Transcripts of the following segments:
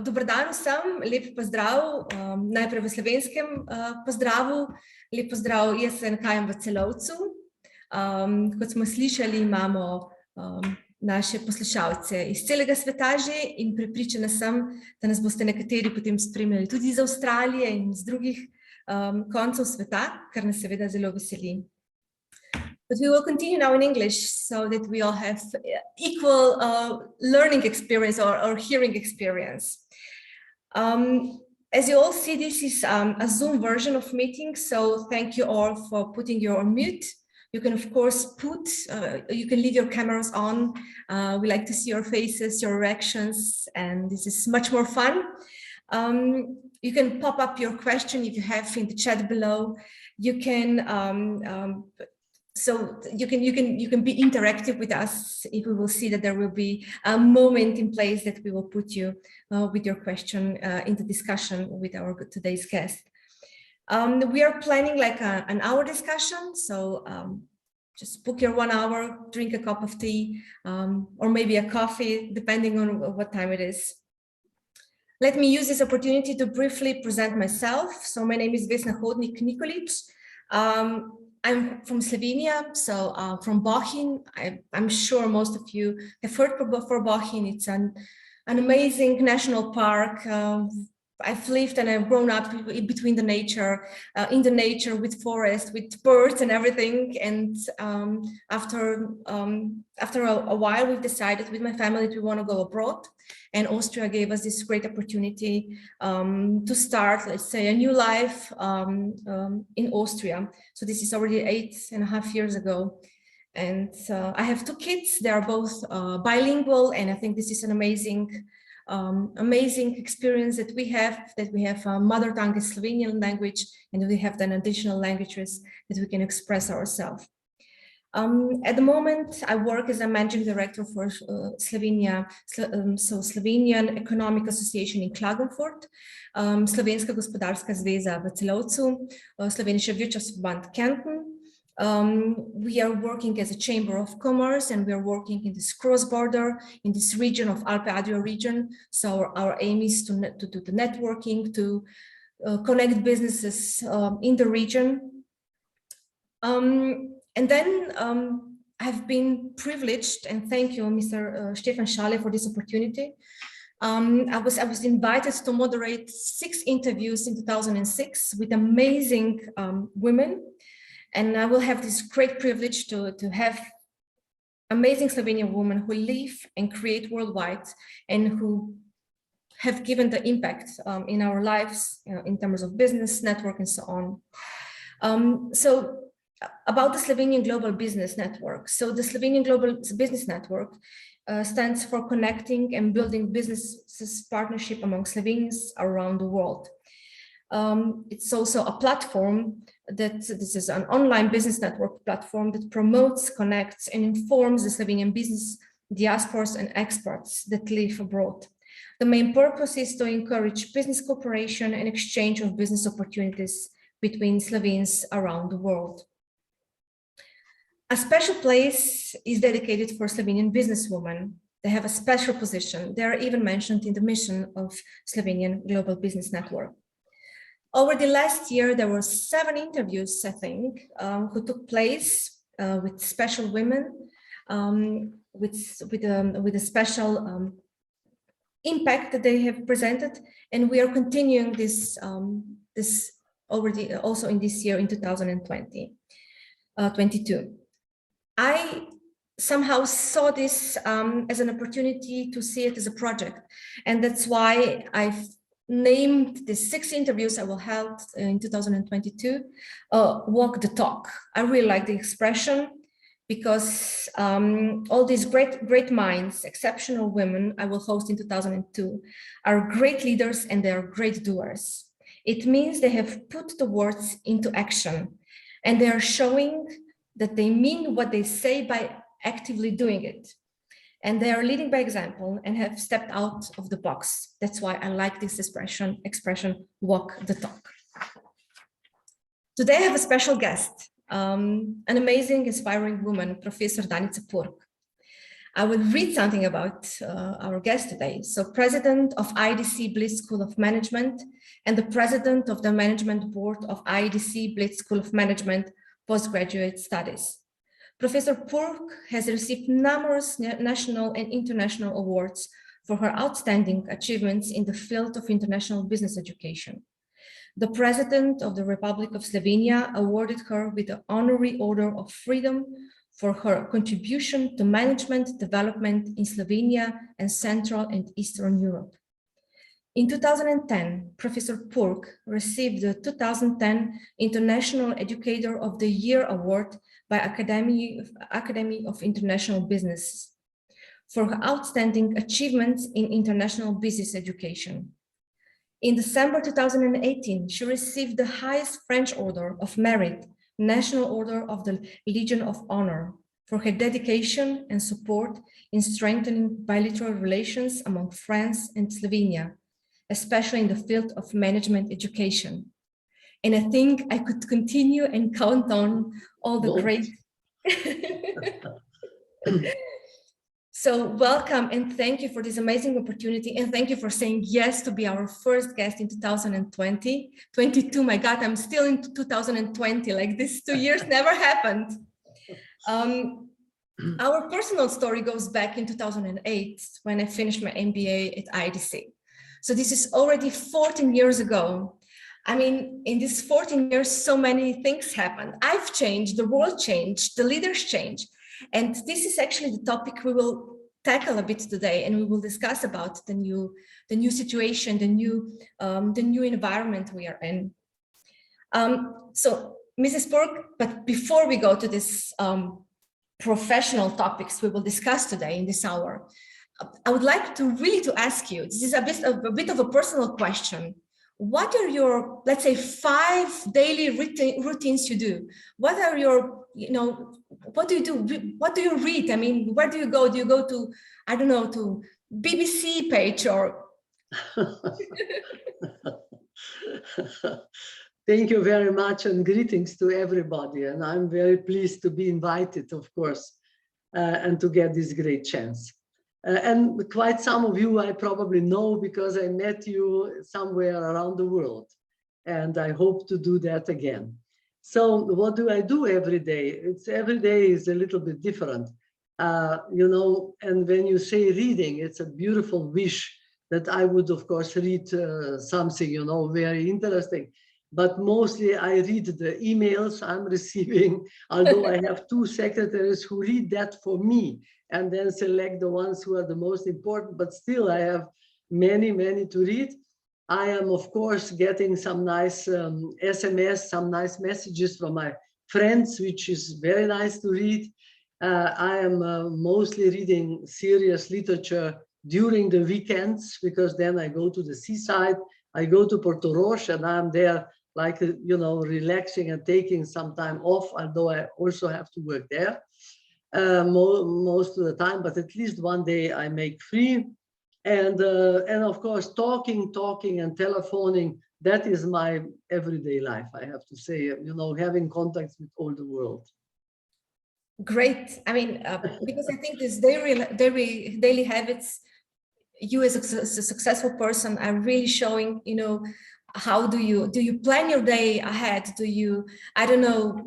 dober dan vsem, lep pozdrav, najprej v slovenskem pozdravu, lep pozdrav, jaz se nahajam v Celovcu. Kot smo slišali, imamo naše poslušalce iz celega sveta že in prepričana sem, da nas boste nekateri potem spremljali tudi iz Avstralije in iz drugih koncev sveta, kar nas seveda zelo veseli. But we will continue now in English so that we all have equal learning experience or hearing experience. As you all see, this is a Zoom version of meeting, so thank you all for putting your on mute. You can, of course, you can leave your cameras on. We like to see your faces, your reactions, and this is much more fun. You can pop up your question if you have in the chat below. You can you can be interactive with us if we will see that there will be a moment in place that we will put you with your question into discussion with our today's guest. We are planning like an hour discussion, so just book your 1 hour, drink a cup of tea, or maybe a coffee, depending on what time it is. Let me use this opportunity to briefly present myself. So my name is Vesna Hodnik-Nikolic. I'm from Slovenia, so from Bohinj. I'm sure most of you have heard for Bohinj. It's an amazing national park. I've lived and I've grown up between the nature, in the nature with forest, with birds and everything. And after a while, we've decided with my family that we want to go abroad. And Austria gave us this great opportunity to start, let's say, a new life in Austria. So this is already 8.5 years ago. And I have 2 kids. They are both bilingual, and I think this is an amazing experience that we have mother tongue is Slovenian language, and we have then additional languages that we can express ourselves. At the moment, I work as a managing director for Slovenia, so Slovenian Economic Association in Klagenfurt, Slovenska gospodarska zveza v Celovcu, Slovenische Wirtschaftsverband Kärnten. We are working as a chamber of commerce, and we are working in this cross-border, in this region of Alpe-Adria region. So our aim is to do the networking, to connect businesses in the region. And then I've been privileged, and thank you, Mr. Stefan Schale, for this opportunity. I was invited to moderate 6 interviews in 2006 with amazing women. And I will have this great privilege to have amazing Slovenian women who live and create worldwide and who have given the impact in our lives in terms of business, network, and so on. So about the Slovenian Global Business Network. So the Slovenian Global Business Network stands for connecting and building businesses partnership among Slovenians around the world. It's also a platform this is an online business network platform that promotes, connects, and informs the Slovenian business diasporas and experts that live abroad. The main purpose is to encourage business cooperation and exchange of business opportunities between Slovenes around the world. A special place is dedicated for Slovenian businesswomen. They have a special position. They are even mentioned in the mission of Slovenian Global Business Network. Over the last year, there were 7 interviews, I think, who took place with special women, with a special impact that they have presented, and we are continuing this also in this year in 2022. I somehow saw this as an opportunity to see it as a project, and that's why I've named the 6 interviews I will hold in 2022, walk the talk. I really like the expression because all these great minds, exceptional women I will host in 2002 are great leaders and they are great doers. It means they have put the words into action and they are showing that they mean what they say by actively doing it. And they are leading by example and have stepped out of the box. That's why I like this expression, walk the talk. Today I have a special guest, an amazing, inspiring woman, Professor Danica Purg. I will read something about our guest today. So President of IEDC-Bled School of Management and the President of the Management Board of IEDC-Bled School of Management Postgraduate Studies. Professor Purg has received numerous national and international awards for her outstanding achievements in the field of international business education. The President of the Republic of Slovenia awarded her with the Honorary Order of Freedom for her contribution to management development in Slovenia and Central and Eastern Europe. In 2010, Professor Purg received the 2010 International Educator of the Year Award by Academy of International Business for her outstanding achievements in international business education. In December 2018, she received the highest French Order of Merit, National Order of the Legion of Honor, for her dedication and support in strengthening bilateral relations among France and Slovenia, especially in the field of management education. And I think I could continue and count on all the great. So welcome and thank you for this amazing opportunity, and thank you for saying yes to be our first guest in 2020. 22, my God, I'm still in 2020, like this 2 years never happened. Our personal story goes back in 2008 when I finished my MBA at IEDC. So this is already 14 years ago. I mean, in these 14 years, so many things happened. I've changed, the world changed, the leaders changed. And this is actually the topic we will tackle a bit today, and we will discuss about the new situation, the new environment we are in. So, Mrs. Purg, but before we go to this professional topics we will discuss today in this hour, I would like to really ask you. This is a bit of a personal question. What are your, let's say, 5 daily routines you do? What are your, what do you do? What do you read? I mean, where do you go? Do you go to, I don't know, to BBC page or? Thank you very much, and greetings to everybody. And I'm very pleased to be invited, of course, and to get this great chance. And quite some of you I probably know because I met you somewhere around the world, and I hope to do that again. So what do I do every day? Every day is a little bit different, and when you say reading, it's a beautiful wish that I would, of course, read something, very interesting. But mostly I read the emails I'm receiving, although I have 2 secretaries who read that for me and then select the ones who are the most important, but still I have many, many to read. I am, of course, getting some nice SMS, some nice messages from my friends, which is very nice to read. I am mostly reading serious literature during the weekends, because then I go to the seaside, I go to Porto Roche, and I'm there like, relaxing and taking some time off, although I also have to work there most of the time, but at least one day I make free. And of course, talking and telephoning, that is my everyday life, I have to say, having contacts with all the world. Great. I mean, because I think this daily habits, you as a successful person are really showing, how do you plan your day ahead? Do you, I don't know,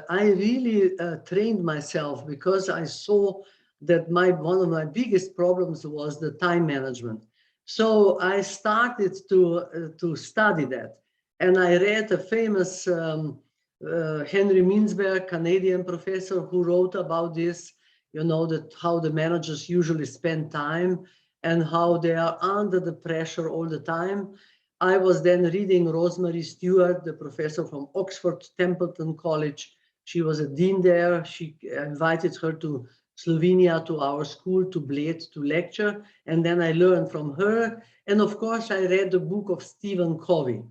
I really trained myself because I saw that one of my biggest problems was the time management. So I started to study that, and I read a famous Henry Mintzberg, Canadian professor, who wrote about this. That how the managers usually spend time and how they are under the pressure all the time. I was then reading Rosemary Stewart, the professor from Oxford Templeton College. She was a dean there. She invited her to Slovenia, to our school, to Bled, to lecture. And then I learned from her. And of course, I read the book of Stephen Covey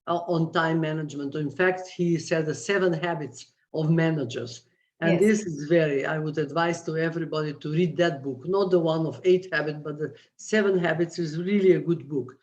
on time management. In fact, he said the 7 habits of managers. And yes, this is I would advise to everybody to read that book, not the one of 8 habits, but the 7 habits is really a good book.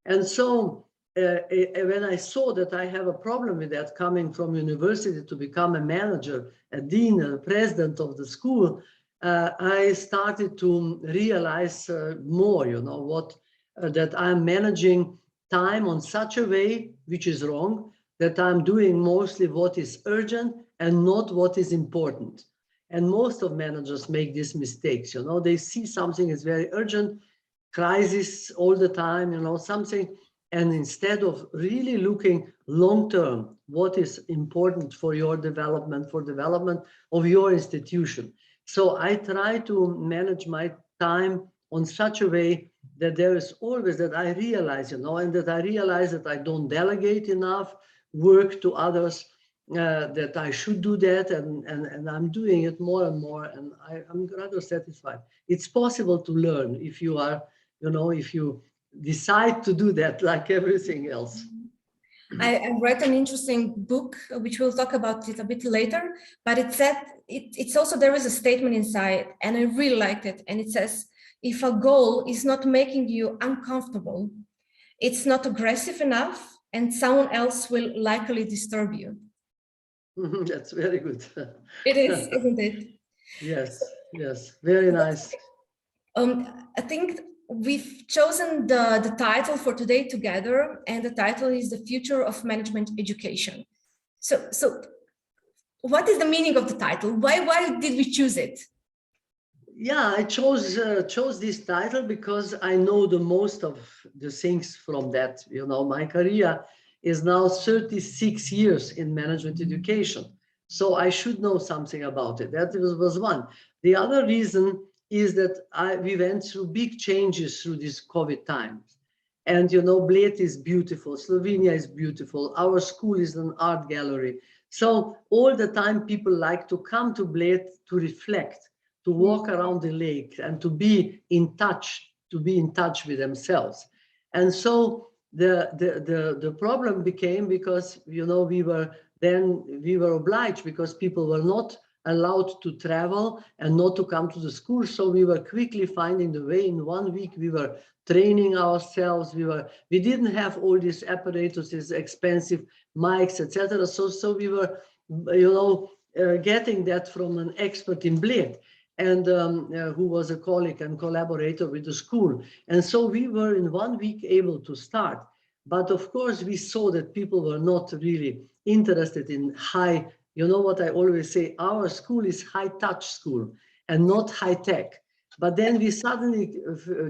And so when I saw that I have a problem with that, coming from university to become a manager, a dean, a president of the school, I started to realize more, what that I'm managing time on such a way, which is wrong, that I'm doing mostly what is urgent and not what is important. And most of managers make these mistakes, they see something is very urgent, crisis all the time, something, and instead of really looking long-term, what is important for your development, for development of your institution. So I try to manage my time on such a way that there is always that I realize, and that I realize that I don't delegate enough work to others, that I should do that, and I'm doing it more and more, and I'm rather satisfied. It's possible to learn if you are, if you decide to do that, like everything else. I read an interesting book, which we'll talk about it a bit later, but it said, it's also, there is a statement inside, and I really liked it. And it says, if a goal is not making you uncomfortable, it's not aggressive enough, and someone else will likely disturb you. That's very good. It is, isn't it? Yes, yes, very nice. I think we've chosen the title for today together, and the title is The Future of Management Education. So what is the meaning of the title? Why did we choose it? Yeah, I chose this title because I know the most of the things from that. My career is now 36 years in management education, so I should know something about it. That was one. The other reason is that we went through big changes through these COVID times. And, Bled is beautiful, Slovenia is beautiful, our school is an art gallery. So all the time people like to come to Bled to reflect, to walk around the lake and to be in touch with themselves. And so the problem became because, we were obliged, because people were not allowed to travel and not to come to the school. So we were quickly finding the way. In 1 week, we were training ourselves. We didn't have all these apparatus, these expensive mics, etc. So we were, getting that from an expert in Bled, and who was a colleague and collaborator with the school. And so we were in 1 week able to start. But of course, we saw that people were not really interested in high. What I always say, our school is high-touch school and not high-tech. But then we suddenly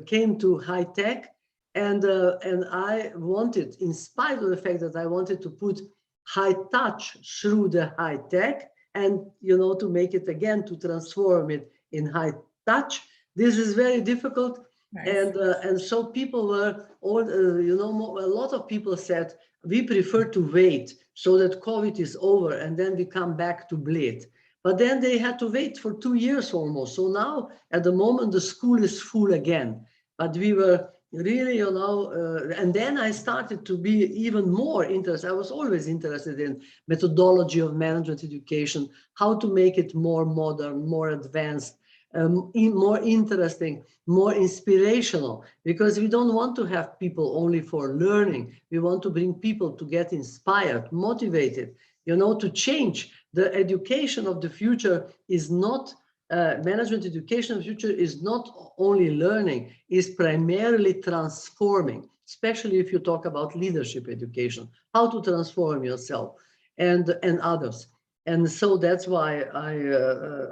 came to high-tech, and I wanted, in spite of the fact that I wanted to put high-touch through the high-tech, and to make it again, to transform it in high-touch. This is very difficult. Nice. And so people were all, a lot of people said, we prefer to wait so that COVID is over and then we come back to Bled. But then they had to wait for 2 years almost. So now at the moment, the school is full again. But we were really, and then I started to be even more interested. I was always interested in methodology of management education, how to make it more modern, more advanced, more interesting, more inspirational, because we don't want to have people only for learning. We want to bring people to get inspired, motivated, to change. The education of the future is not, management education of the future is not only learning, is primarily transforming, especially if you talk about leadership education, how to transform yourself and others. And so that's why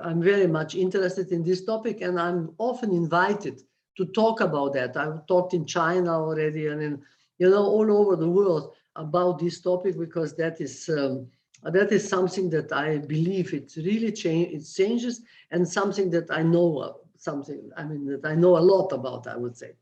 I'm very much interested in this topic, and I'm often invited to talk about that. I've talked in China already, and in all over the world about this topic, because that is something that I believe it really changes, and something that I know that I know a lot about, I would say.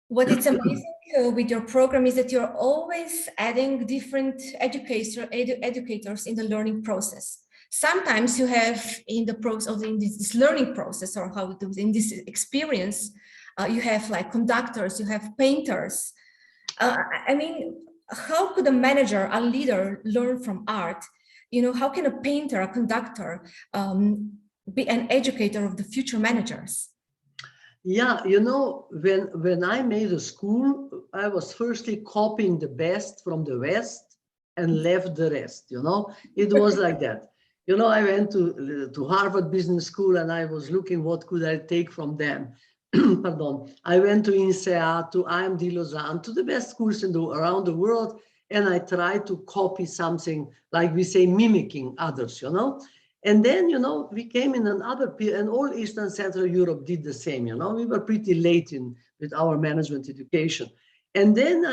What is amazing with your program is that you're always adding different educators in the learning process. Sometimes you have in the process of this learning process, or how it is in this experience, you have like conductors, you have painters. How could a manager, a leader learn from art? How can a painter, a conductor be an educator of the future managers? Yeah, when I made a school, was firstly copying the best from the West and left the rest, you know. It was like that. You know, I went to Harvard Business School and I was looking what could I take from them. Pardon. I went to INSEAD, to IMD Lausanne, to the best schools around the world, and I tried to copy something, like we say, mimicking others, you know. And then, you know, we came in another period, and all Eastern Central Europe did the same, you know. We were pretty late with our management education. And then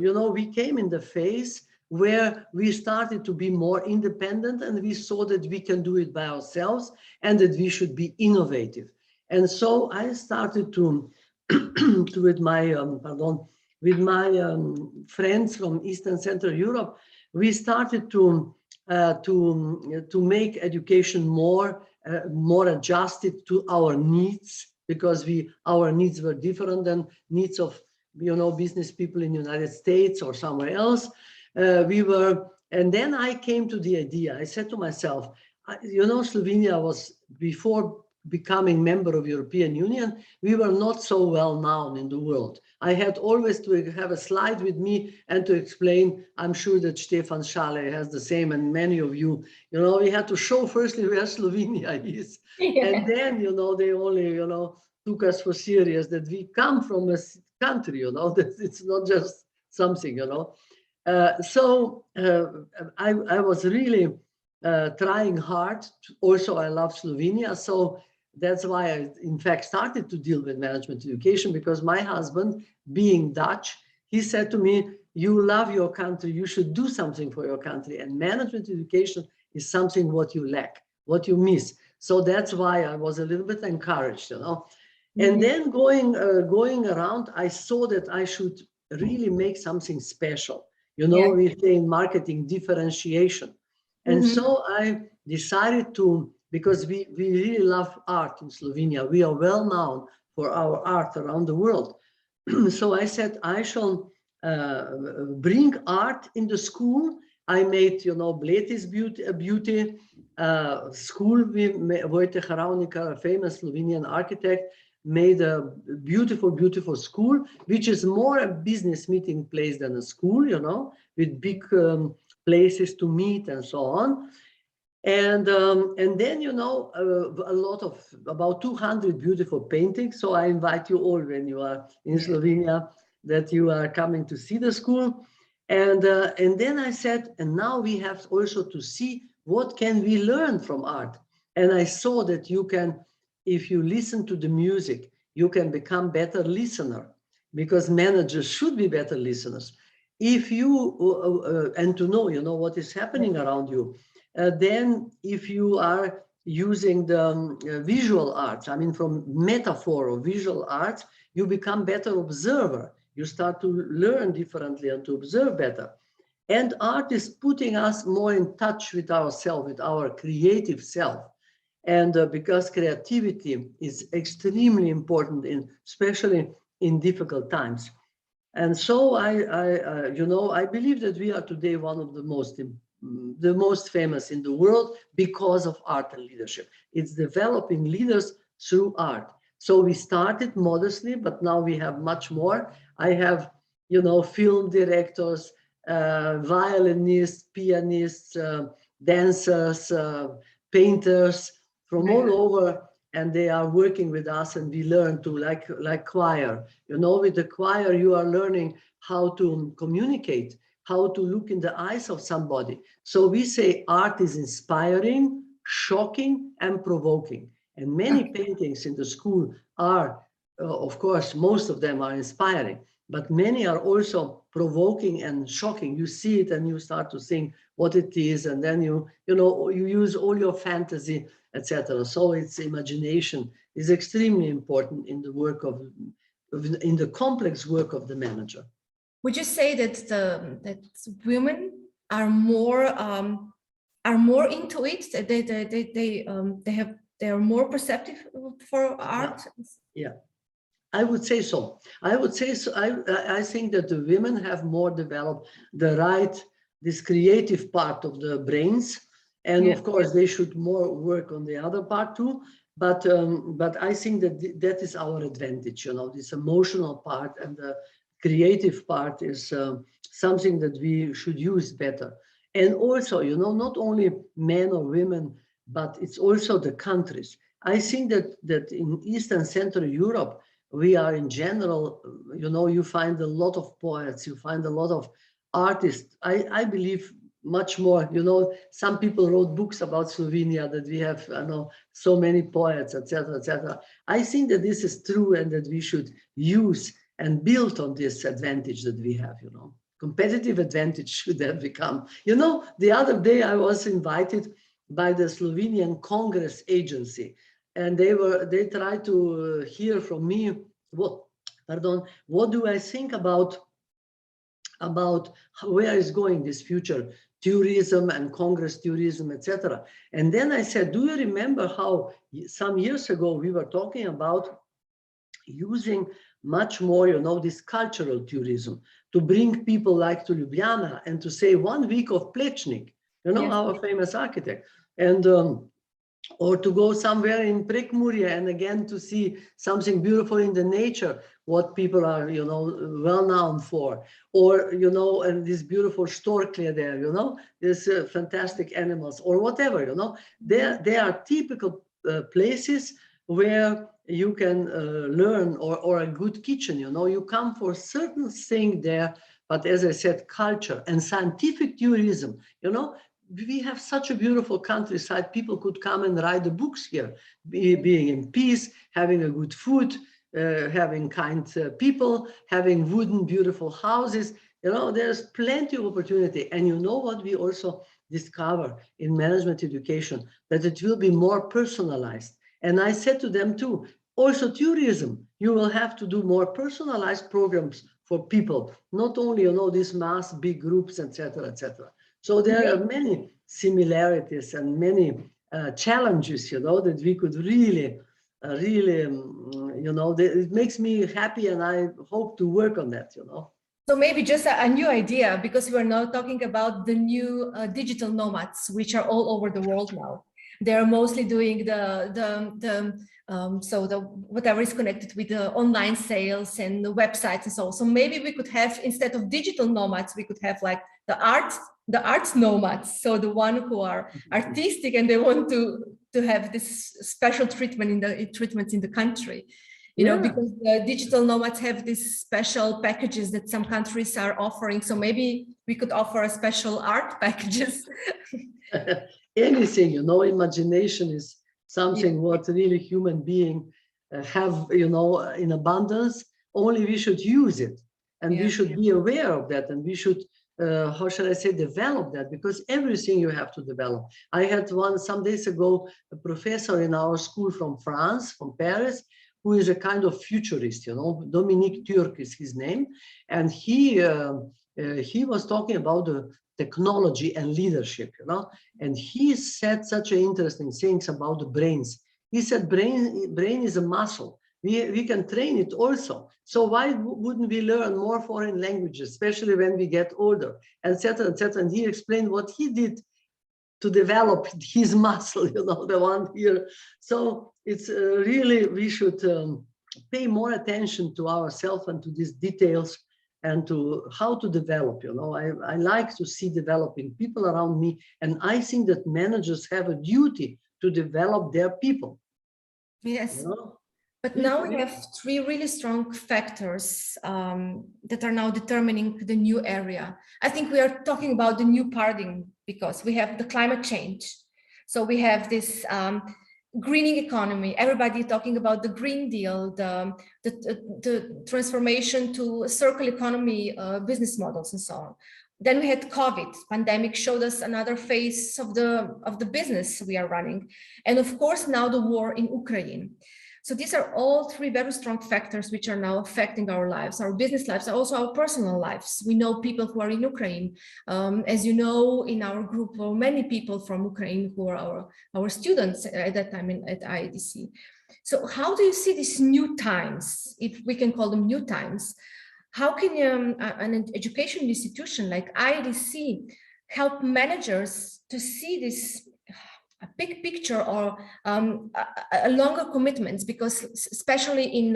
you know, we came in the phase where we started to be more independent, and we saw that we can do it by ourselves and that we should be innovative. And so I started to with my friends from Eastern Central Europe, we started to make education more adjusted to our needs, because our needs were different than needs of, you know, business people in the United States or somewhere else. And then I came to the idea. I said to myself, you know, Slovenia was, before becoming member of European Union, we were not so well known in the world. I had always to have a slide with me and to explain. I'm sure that Stefan Schale has the same, and many of you, you know, we had to show firstly where Slovenia is. Yeah. And then, you know, they only, you know, took us for serious, that we come from a country, you know, that it's not just something, you know. I was really trying hard. Also, I love Slovenia. So that's why I, in fact, started to deal with management education, because my husband, being Dutch, he said to me, you love your country, you should do something for your country. And management education is something what you lack, what you miss. So that's why I was a little bit encouraged, you know. And then going around, I saw that I should really make something special. You know, we say in marketing, differentiation. And so I decided to, because we really love art in Slovenia. We are well known for our art around the world. So I said, I shall bring art in the school. I made, you know, Bled is beauty school. Wojtek Haravnikar, a famous Slovenian architect, made a beautiful, beautiful school, which is more a business meeting place than a school, you know, with big places to meet and so on. And then, you know, a lot of, about 200 beautiful paintings. So I invite you all, when you are in Slovenia, that you are coming to see the school. And then I said, and now we have also to see what can we learn from art. And I saw that you can, if you listen to the music, you can become better listener, because managers should be better listeners. If you, and to know, you know, what is happening around you. Then if you are using the visual arts, I mean, from metaphor or visual arts, you become better observer. You start to learn differently and to observe better. And art is putting us more in touch with ourselves, with our creative self. And because creativity is extremely important, especially in difficult times. And so you know, I believe that we are today one of the most famous in the world because of art and leadership. It's developing leaders through art. So we started modestly, but now we have much more. I have, you know, film directors, violinists, pianists, dancers, painters from all over, and they are working with us, and we learn to, like choir. You know, with the choir, you are learning how to communicate, how to look in the eyes of somebody. So we say art is inspiring, shocking, and provoking. And many paintings in the school are, of course, most of them are inspiring, but many are also provoking and shocking. You see it and you start to think what it is, and then you use all your fantasy, etc. So its imagination is extremely important in the work in the complex work of the manager. Would you say that women are more into it? They are more perceptive for art? Yeah. I would say so. I would say so. I think that the women have more developed this creative part of the brains, and of course they should more work on the other part too. But I think that that is our advantage, you know, this emotional part and the creative part is something that we should use better. And also, you know, not only men or women, but it's also the countries. I think that in East and Central Europe, we are in general, you know, you find a lot of poets, you find a lot of artists. I believe much more, you know, some people wrote books about Slovenia that we have, I know, so many poets, etc., etc. I think that this is true and that we should use and build on this advantage that we have, you know. Competitive advantage should have become. You know, the other day I was invited by the Slovenian Congress Agency, and they tried to hear from me what do I think about where is going this future tourism and Congress tourism, etc. And then I said, do you remember how some years ago we were talking about using much more, you know, this cultural tourism to bring people like to Ljubljana and to say 1 week of Plečnik, you know, yes, our famous architect, and or to go somewhere in Prekmurje and again to see something beautiful in the nature, what people are, you know, well known for, or, you know, and this beautiful storkle there, you know, these fantastic animals or whatever, you know, they are typical places where you can learn, or a good kitchen, you know, you come for certain thing there, but as I said, culture and scientific tourism, you know, we have such a beautiful countryside. People could come and write the books here, being in peace, having a good food, having kind people, having wooden, beautiful houses. You know, there's plenty of opportunity. And you know what we also discover in management education, that it will be more personalized. And I said to them too, also tourism, you will have to do more personalized programs for people, not only, you know, these mass big groups, etc., etc. So there are many similarities and many challenges, you know, that we could really, you know, it makes me happy, and I hope to work on that, you know. So maybe just a new idea, because we are now talking about the new digital nomads, which are all over the world now. They're mostly doing whatever is connected with the online sales and the websites and so on. So maybe we could have, instead of digital nomads, we could have like the arts nomads. So the one who are artistic and they want to have this special treatment treatments in the country. You know, because the digital nomads have these special packages that some countries are offering. So maybe we could offer a special art packages. Anything, you know, imagination is something what really human being have, you know, in abundance. Only we should use it, and we should be aware of that, and we should, how shall I say, develop that, because everything you have to develop. I had some days ago, a professor in our school from France, from Paris, who is a kind of futurist, you know, Dominique Turc is his name, and he was talking about the technology and leadership, you know, and he said such interesting things about the brains. He said brain is a muscle. We can train it also. So why wouldn't we learn more foreign languages, especially when we get older, etc., etc. And he explained what he did to develop his muscle, you know, the one here. So it's really, we should pay more attention to ourselves and to these details, and to how to develop, you know. I like to see developing people around me, and I think that managers have a duty to develop their people. Yes. You know? But now we have 3 really strong factors that are now determining the new area. I think we are talking about the new paradigm, because we have the climate change. So we have this greening economy, everybody talking about the Green Deal, the transformation to circular economy business models and so on. Then we had COVID. Pandemic showed us another phase of the business we are running. And of course, now the war in Ukraine. So these are all 3 very strong factors which are now affecting our lives, our business lives, and also our personal lives. We know people who are in Ukraine. As you know, in our group, were many people from Ukraine who are our students at that time at IEDC. So how do you see these new times, if we can call them new times? How can an education institution like IEDC help managers to see this, big picture or a longer commitments, because especially in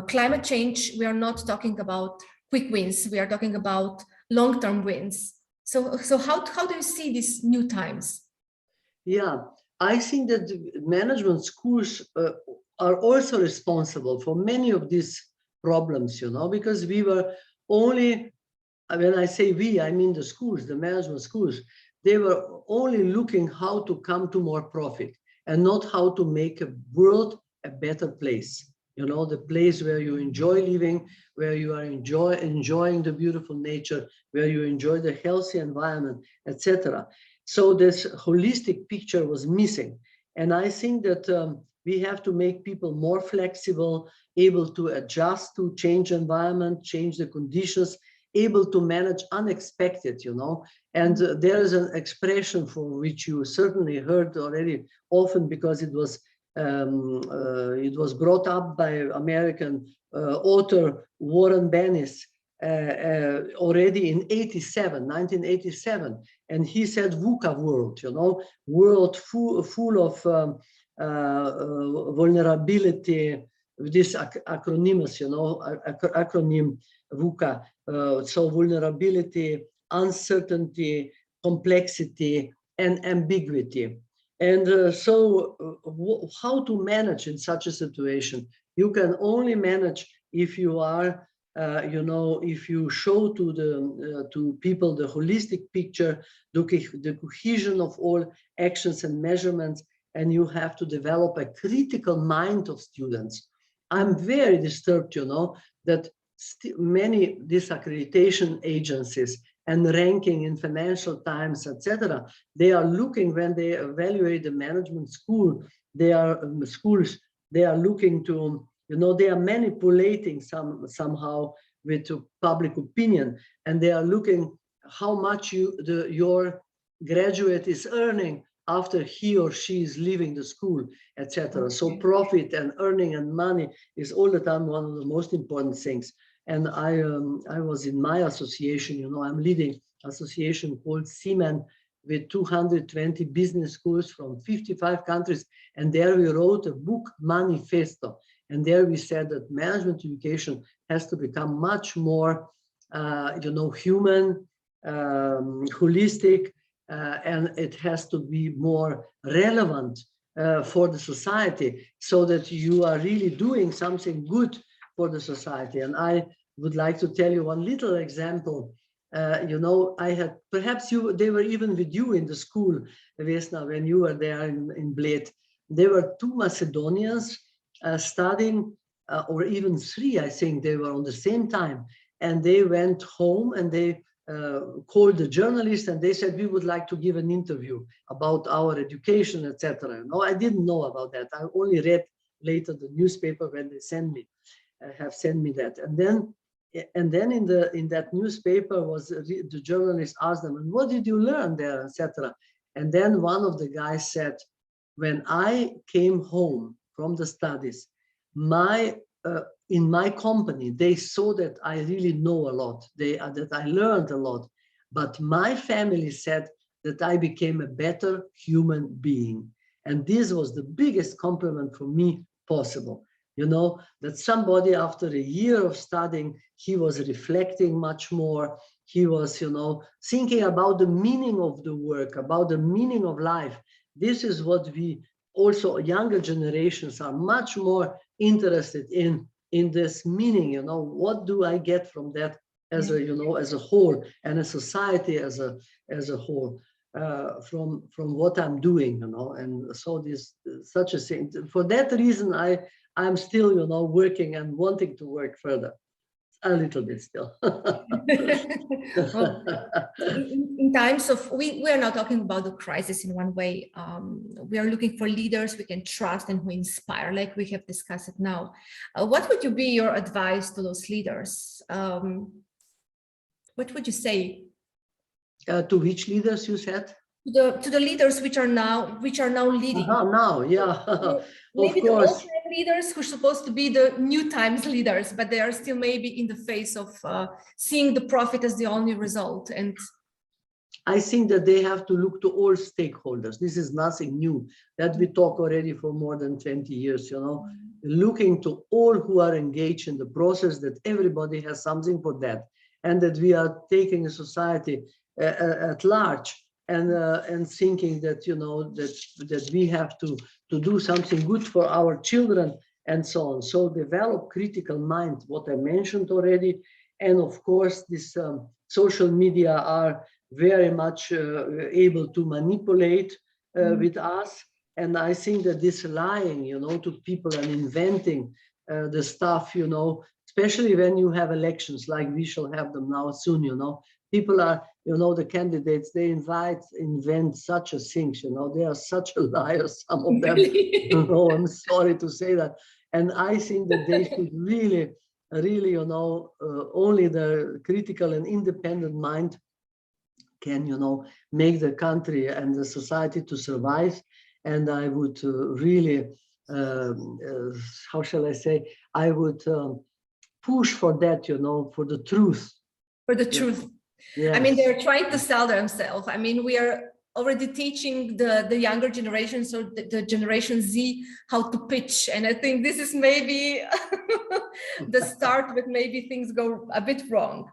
climate change, we are not talking about quick wins. We are talking about long-term wins. So how do you see these new times? Yeah, I think that the management schools are also responsible for many of these problems, you know, because we were only, when I say we, I mean the schools, the management schools, they were only looking how to come to more profit and not how to make a world a better place. You know, the place where you enjoy living, where you are enjoying the beautiful nature, where you enjoy the healthy environment, etc. So this holistic picture was missing. And I think that we have to make people more flexible, able to adjust to change environment, change the conditions, able to manage unexpected, you know. And there is an expression for which you certainly heard already often, because it was brought up by American author Warren Bennis already in 1987, and he said VUCA world, you know, world full of vulnerability, with this acronyms, you know, acronym VUCA, so vulnerability, uncertainty, complexity, and ambiguity. And how to manage in such a situation? You can only manage if you are, you know, if you show to people the holistic picture, the cohesion of all actions and measurements, and you have to develop a critical mind of students. I'm very disturbed, you know, that many disaccreditation agencies and ranking in Financial Times, etc., they are looking, when they evaluate the management school, they are schools, they are looking to, you know, they are manipulating somehow with public opinion, and they are looking how much your graduate is earning after he or she is leaving the school, etc. So profit and earning and money is all the time one of the most important things. And I was in my association, you know, I'm leading association called CMAN, with 220 business schools from 55 countries. And there we wrote a book manifesto. And there we said that management education has to become much more, you know, human, holistic, and it has to be more relevant for the society, so that you are really doing something good for the society. And I would like to tell you one little example. You know, I had, perhaps they were even with you in the school, Vesna, when you were there in Bled. There were 2 Macedonians studying, or even 3, I think they were on the same time. And they went home and they called the journalist, and they said, we would like to give an interview about our education, etc. No, I didn't know about that. I only read later the newspaper when they have sent me that. And then in that newspaper was the journalist asked them, and what did you learn there, etc. And then one of the guys said, when I came home from the studies, in my company, they saw that I really know a lot, that I learned a lot, but my family said that I became a better human being. And this was the biggest compliment for me possible. You know, that somebody after a year of studying, he was reflecting much more. He was, you know, thinking about the meaning of the work, about the meaning of life. This is what we also, younger generations are much more interested in this meaning, you know, what do I get from that as a, you know, as a whole, and a society as a whole, from what I'm doing, you know. And so this, such a thing, for that reason, I'm still, you know, working and wanting to work further a little bit still. Well, in times of, we are now talking about the crisis in one way. We are looking for leaders we can trust and who inspire, like we have discussed it now. What would you be your advice to those leaders? What would you say? To which leaders you said? To the leaders which are now leading. Now, yeah. Maybe of course. The old leaders who are supposed to be the new times leaders, but they are still maybe in the face of seeing the profit as the only result. And I think that they have to look to all stakeholders. This is nothing new, that we talk already for more than 20 years, looking to all who are engaged in the process, that everybody has something for that, and that we are taking a society at large and thinking that, that we have to do something good for our children and so on. So develop critical mind, what I mentioned already. And of course, this social media are very much able to manipulate with us. And I think that this lying, to people and inventing the stuff, especially when you have elections, like we shall have them now soon, people are, the candidates, they invent such a things, they are such a liars, some of them, I'm sorry to say that. And I think that they should really, only the critical and independent mind can, make the country and the society to survive. And I would really, how shall I say, I would push for that, for the truth. For the truth. Yes. I mean, they're trying to sell themselves. I mean, we are already teaching the younger generation, so the Generation Z, how to pitch. And I think this is maybe the start, but maybe things go a bit wrong.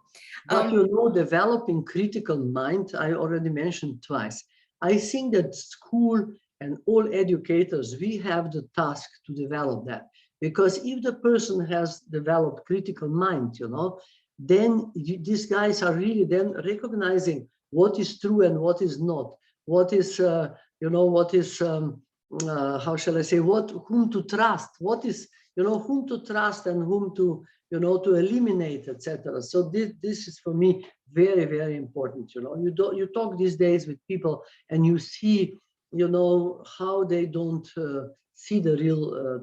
But developing critical mind, I already mentioned twice. I think that school and all educators, we have the task to develop that. Because if the person has developed critical mind, then these guys are really then recognizing what is true and what is not. What is, what is, how shall I say, whom to trust, what is, whom to trust and whom to, to eliminate, etc. So this is for me very, very important. You talk these days with people and you see, how they don't see the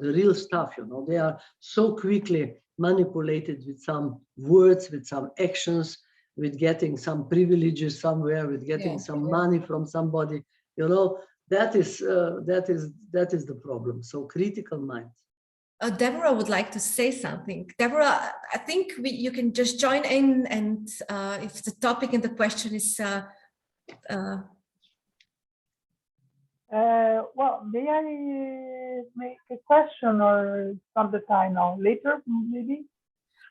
real stuff. They are so quickly manipulated with some words, with some actions, with getting some privileges somewhere, with getting some money from somebody. That is the problem. So critical mind. Deborah would like to say something. Deborah, I think you can just join in, and if the topic and the question is well, may I make a question or some the time now? Later, maybe?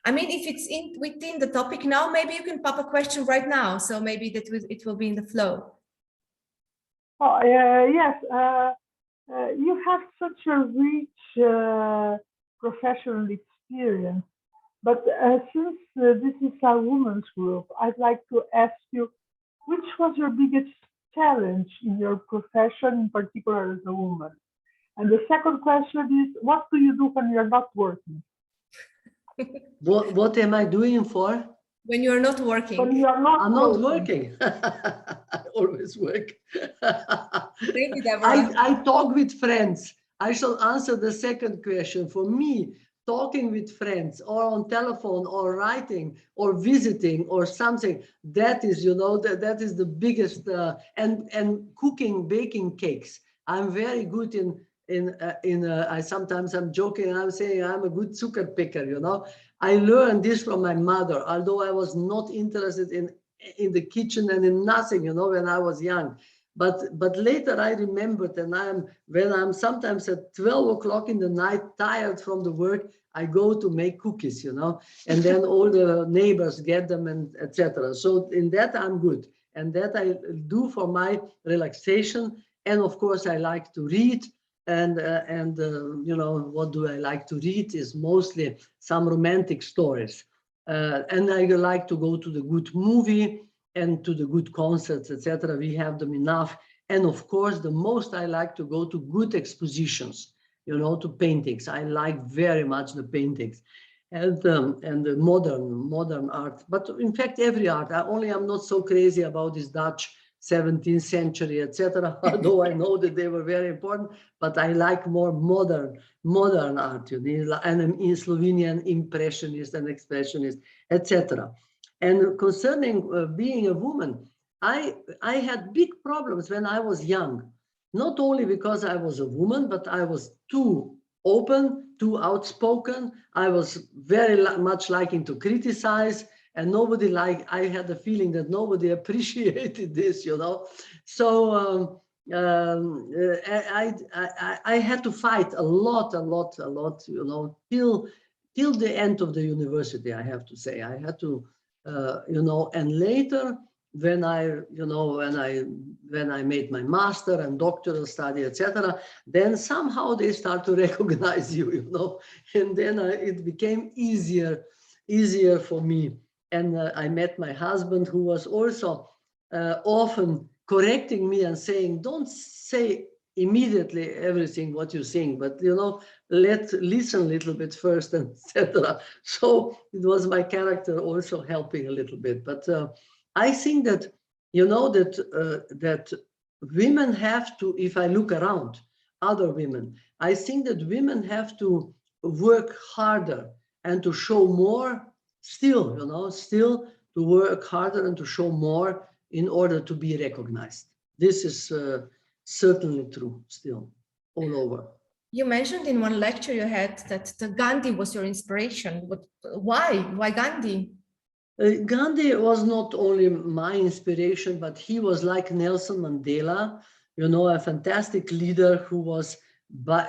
I mean, if it's within the topic now, maybe you can pop a question right now. So maybe it will be in the flow. Oh, yes. You have such a rich professional experience. But since this is a women's group, I'd like to ask you, which was your biggest challenge in your profession, in particular as a woman? And the second question is, what do you do when you're not working? What am I doing for? When you're not working. When you're not I'm not working. I always work. Thank you, Deborah. I talk with friends. I shall answer the second question. For me, talking with friends or on telephone or writing or visiting or something, that is, that is the biggest, and cooking, baking cakes. I'm very good I sometimes I'm joking, I'm saying I'm a good sugar picker, I learned this from my mother, although I was not interested in the kitchen and in nothing, when I was young. But later I remembered, and when I'm sometimes at 12 o'clock in the night, tired from the work, I go to make cookies, and then all the neighbors get them and etc. So in that I'm good, and that I do for my relaxation. And of course I like to read. And what do I like to read is mostly some romantic stories. And I like to go to the good movie and to the good concerts, etc. We have them enough. And of course, the most I like to go to good expositions, to paintings. I like very much the paintings and the modern art. But in fact, every art. I'm not so crazy about this Dutch 17th century, etc. Although I know that they were very important, but I like more modern art, and in Slovenian impressionist and expressionist, etc. And concerning being a woman, I had big problems when I was young, not only because I was a woman, but I was too open, too outspoken. I was very much liking to criticize and nobody I had the feeling that nobody appreciated this, So I had to fight a lot, till the end of the university, I have to say. I had to, and later when I made my master and doctoral study, etc., then somehow they start to recognize you, and then it became easier for me. And I met my husband, who was also often correcting me and saying, don't say immediately everything what you think, but listen a little bit first, etc. So it was my character also helping a little bit. But I think that that women have to, if I look around other women, I think that women have to work harder and to show more still to work harder and to show more in order to be recognized. This is certainly true still all over. You mentioned in one lecture you had that Gandhi was your inspiration, but why Gandhi? Gandhi was not only my inspiration, but he was like Nelson Mandela, a fantastic leader who was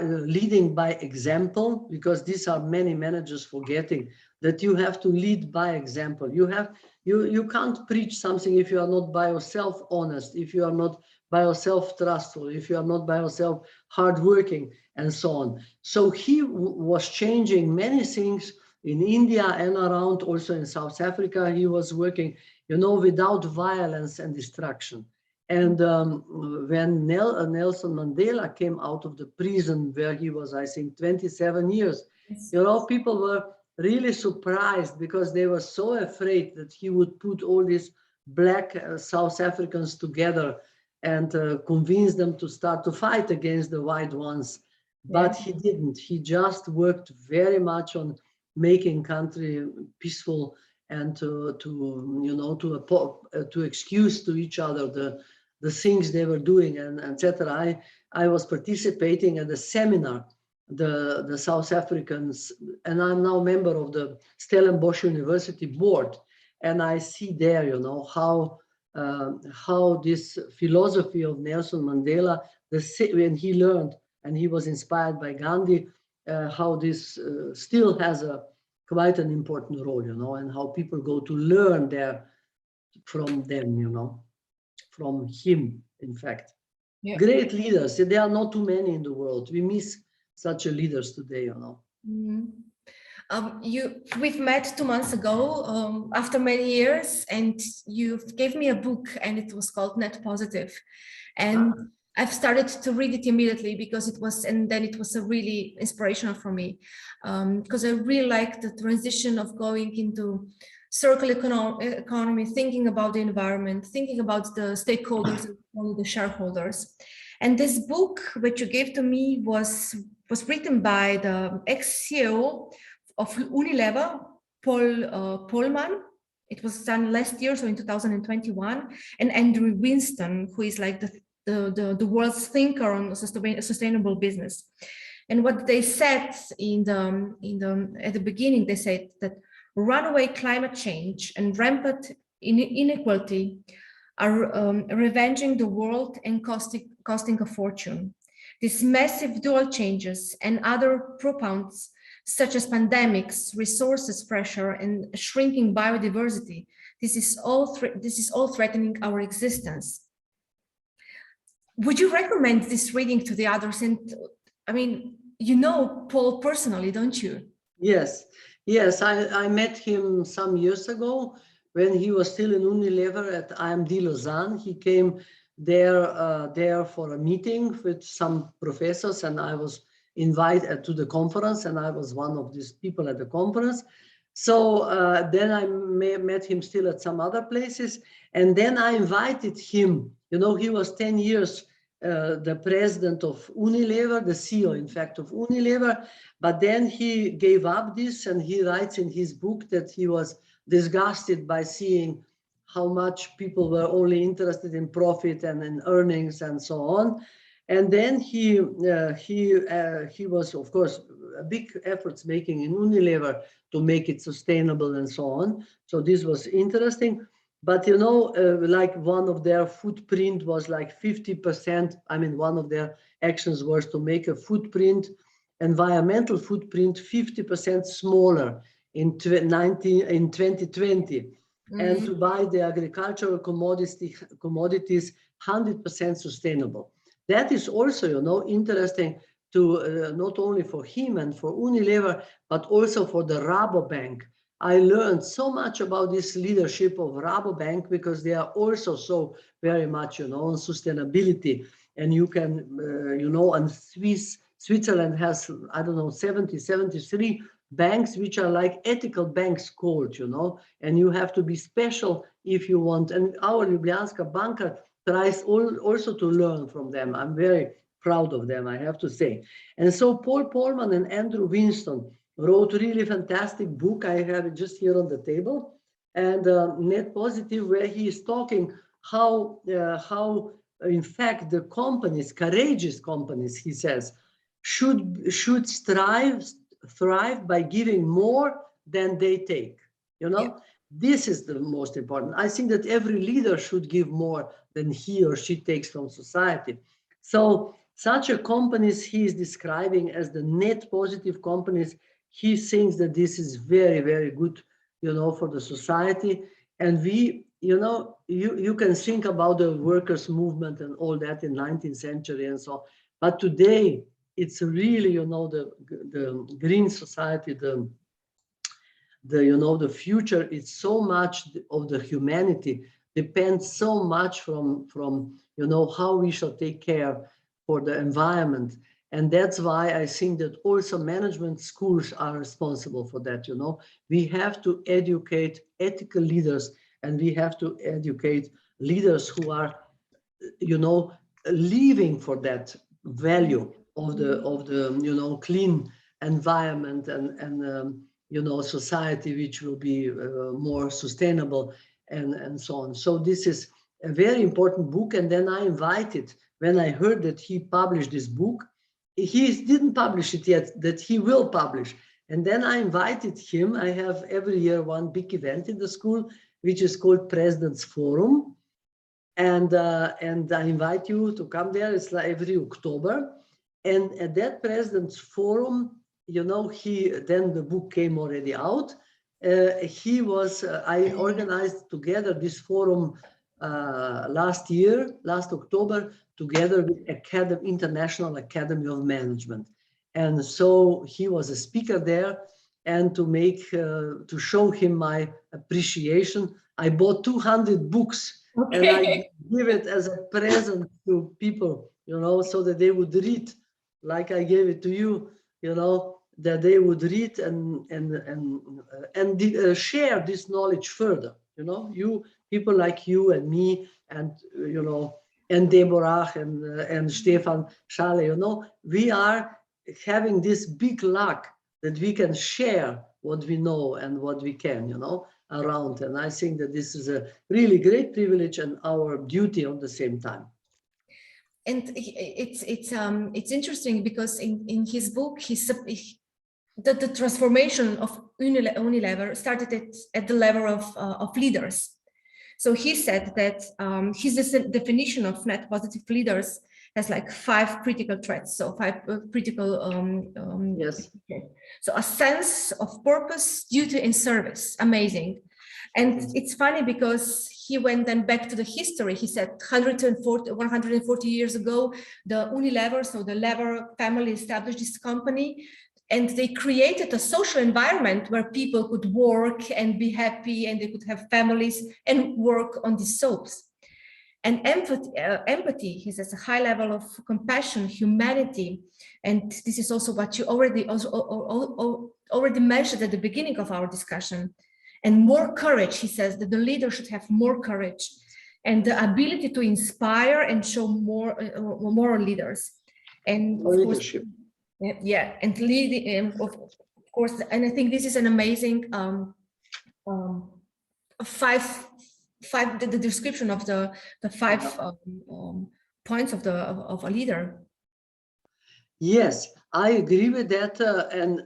leading by example, because these are many managers forgetting that you have to lead by example. You can't preach something if you are not by yourself honest, if you are not by yourself trustful, if you are not by yourself hardworking, and so on. So he was changing many things in India and around, also in South Africa. He was working, without violence and destruction. And when Nelson Mandela came out of the prison, where he was, I think, 27 years, people were really surprised, because they were so afraid that he would put all these black South Africans together and convince them to start to fight against the white ones. But he didn't. He just worked very much on making country peaceful and to excuse to each other the things they were doing, and etc. I was participating at a seminar, the South Africans, and I'm now a member of the Stellenbosch University board, and I see there, how this philosophy of Nelson Mandela, when he learned and he was inspired by Gandhi, how this still has quite an important role, and how people go to learn from them, from him, in fact. Yeah. Great leaders. There are not too many in the world. We miss such leaders today, Mm-hmm. We've met 2 months ago, after many years, and you gave me a book, and it was called Net Positive. And I've started to read it immediately, because it was a really inspirational for me, because I really like the transition of going into circular economy, thinking about the environment, thinking about the stakeholders and only the shareholders. And this book, which you gave to me, was written by the ex-CEO of Unilever, Paul Polman. It was done last year, so in 2021, and Andrew Winston, who is like the world's thinker on sustainable business. And what they said at the beginning, they said that runaway climate change and rampant inequality are revenging the world and costing a fortune. These massive dual changes and other propounds, such as pandemics, resources pressure, and shrinking biodiversity, this is all threatening our existence. Would you recommend this reading to the others? And I mean, Paul personally, don't you? Yes, I met him some years ago when he was still in Unilever at IMD Lausanne. He came there for a meeting with some professors, and I was invited to the conference, and I was one of these people at the conference. So then I met him still at some other places, and then I invited him. He was 10 years the president of Unilever, the CEO, in fact, of Unilever, but then he gave up this, and he writes in his book that he was disgusted by seeing how much people were only interested in profit and in earnings and so on. And then he was, of course, big efforts making in Unilever to make it sustainable and so on. So this was interesting. But you know, like one of their footprint was like 50%. I mean, one of their actions was to make a footprint, environmental footprint, 50% smaller in 2020, and to buy the agricultural commodities 100% sustainable. That is also, you know, interesting to not only for him and for Unilever, but also for the Rabobank. I learned so much about this leadership of Rabobank because they are also so very much, you know, on sustainability. And you can, you know, and Switzerland has, I don't know, 73 banks which are like ethical banks called, you know, and you have to be special if you want. And our Ljubljanska banka tries also to learn from them. I'm very proud of them, I have to say. And so Paul Polman and Andrew Winston wrote a really fantastic book. I have it just here on the table, and Net Positive, where he is talking how in fact the companies, courageous companies, he says, should thrive by giving more than they take. You know, yeah. This is the most important. I think that every leader should give more than he or she takes from society. So such a companies he is describing as the net positive companies. He thinks that this is very, very good, you know, for the society. And we, you know, you can think about the workers' movement and all that in 19th century and so on. But today, it's really, you know, the green society, the you know, the future is so much of the humanity depends so much from you know, how we shall take care for the environment. And that's why I think that also management schools are responsible for that, you know. We have to educate ethical leaders, and we have to educate leaders who are, you know, living for that value of the you know, clean environment and you know, society which will be more sustainable and so on. So this is a very important book. And then I invited, when I heard that he published this book, he didn't publish it yet, that he will publish. And then I invited him. I have every year one big event in the school, which is called President's Forum. And I invite you to come there. It's like every October. And at that President's Forum, you know, then the book came already out. I organized together this forum last October, together with International Academy of Management. And so he was a speaker there, and to show him my appreciation, I bought 200 books. Okay. And I give it as a present to people, you know, so that they would read, like I gave it to you, you know, that they would read and share this knowledge further, you know, people like you and me, and you know, and Deborah and Stefan Schale, you know, we are having this big luck that we can share what we know and what we can, you know, around. And I think that this is a really great privilege and our duty at the same time. And it's interesting because in his book, the transformation of Unilever started at the level of leaders. So he said that his definition of net positive leaders has like 5 critical traits. So 5 critical, yes. So a sense of purpose, duty, and service. Amazing. And it's funny because he went then back to the history. He said 140 years ago, the Unilever, so the Lever family established this company, and they created a social environment where people could work and be happy, and they could have families and work on these soaps. And empathy, he says, a high level of compassion, humanity. And this is also what you already mentioned at the beginning of our discussion. And more courage, he says, that the leader should have more courage and the ability to inspire and show more leaders. And of leadership. Course, yeah, and leading, of course, and I think this is an amazing the description of the 5 points of a leader. Yes, I agree with that,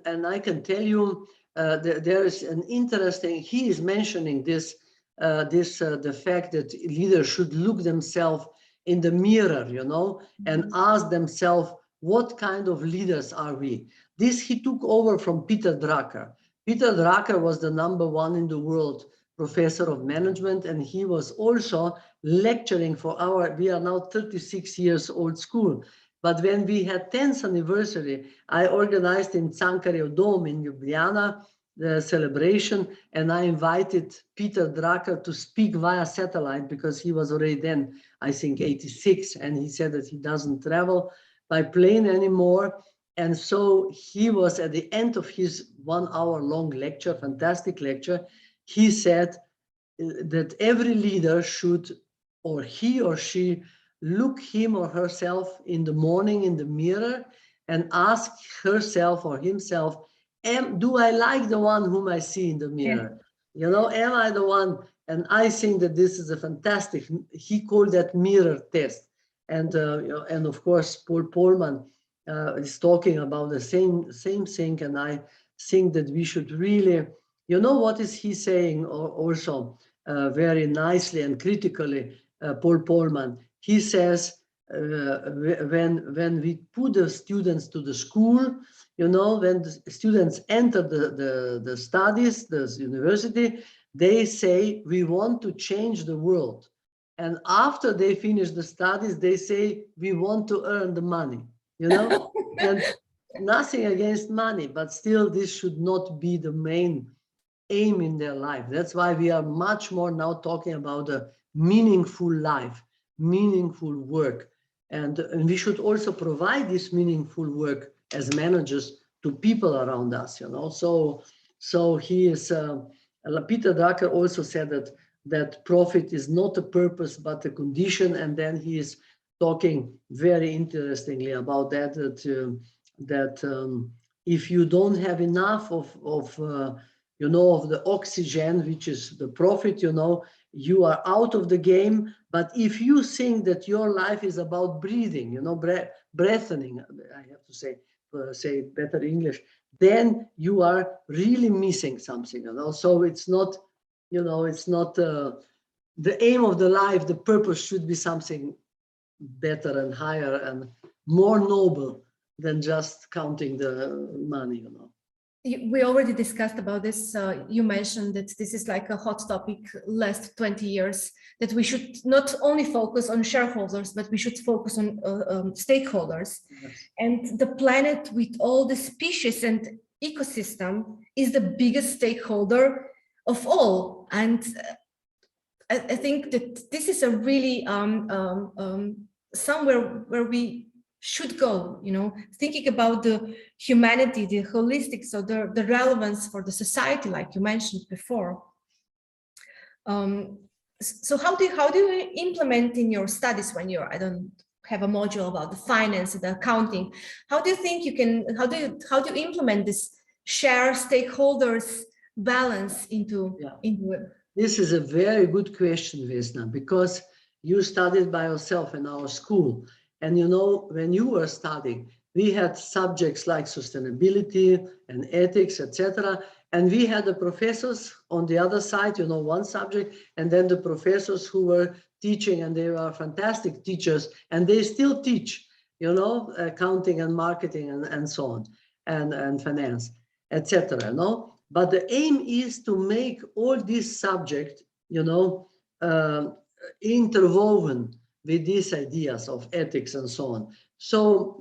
and I can tell you there is an interesting. He is mentioning this the fact that leaders should look themselves in the mirror, you know, and ask themselves what kind of leaders are we. This he took over from Peter Drucker. Peter Drucker was the #1 in the world professor of management, and he was also lecturing for we are now 36 years old school. But when we had 10th anniversary, I organized in Cankarjev Dom in Ljubljana the celebration, and I invited Peter Drucker to speak via satellite because he was already then, I think, 86, and he said that he doesn't travel by plane anymore. And so he was at the end of his 1 hour long lecture, fantastic lecture. He said that every leader should, or he or she, look him or herself in the morning in the mirror and ask herself or himself, do I like the one whom I see in the mirror? Yeah. You know, am I the one? And I think that this is a fantastic, he called that mirror test. And, and of course, Paul Polman is talking about the same thing. And I think that we should really, you know, what is he saying also very nicely and critically, Paul Polman? He says, when we put the students to the school, you know, when the students enter the studies, the university, they say, we want to change the world. And after they finish the studies, they say, we want to earn the money, you know? And nothing against money, but still this should not be the main aim in their life. That's why we are much more now talking about a meaningful life, meaningful work. And we should also provide this meaningful work as managers to people around us, you know. So he is, Peter Drucker also said that profit is not a purpose, but a condition. And then he is talking very interestingly about that if you don't have enough of the oxygen, which is the profit, you know, you are out of the game. But if you think that your life is about breathing, you know, breathing, I have to say better English, then you are really missing something, you know. So it's not, you know, it's not the aim of the life. The purpose should be something better and higher and more noble than just counting the money, you know. We already discussed about this. You mentioned that this is like a hot topic last 20 years, that we should not only focus on shareholders, but we should focus on stakeholders. Yes. And the planet with all the species and ecosystem is the biggest stakeholder of all. And I think that this is a really somewhere where we should go, you know, thinking about the humanity, the holistic, so the relevance for the society, like you mentioned before. So how do you implement in your studies when I don't have a module about the finance and the accounting? How do you think you can, how do you implement this share stakeholders balance into it? This is a very good question, Vesna, because you studied by yourself in our school. And you know, when you were studying, we had subjects like sustainability and ethics, etc. And we had the professors on the other side, you know, one subject, and then the professors who were teaching, and they were fantastic teachers, and they still teach, you know, accounting and marketing and so on, and finance, etc. You know? But the aim is to make all these subjects, you know, interwoven with these ideas of ethics and so on. So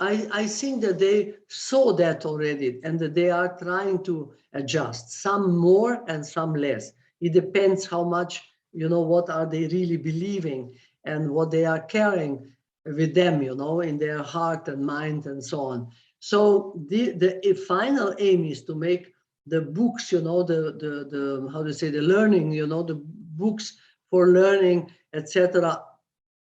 I think that they saw that already, and that they are trying to adjust, some more and some less. It depends how much, you know, what are they really believing and what they are carrying with them, you know, in their heart and mind and so on. So the final aim is to make the books, you know, the how to say, the learning, you know, the books for learning, etc.,